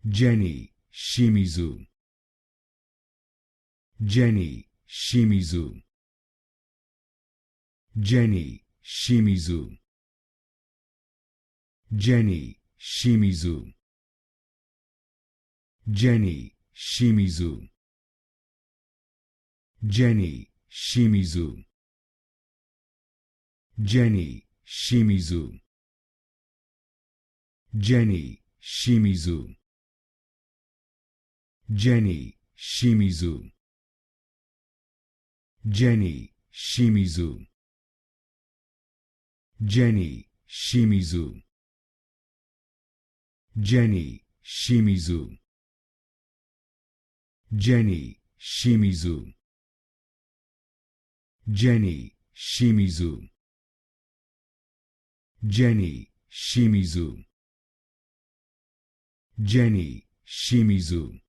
Jenny, Shimizu. Jenny, Shimizu. Jenny, Shimizu. Jenny, Shimizu. Jenny, Shimizu. Jenny, Shimizu. Jenny, Shimizu. Jenny, Shimizu. Jenny, Shimizu. Jenny, Shimizu. Jenny, Shimizu. Jenny, Shimizu. Jenny, Shimizu. Jenny, Shimizu. Jenny, Shimizu. Jenny, Shimizu.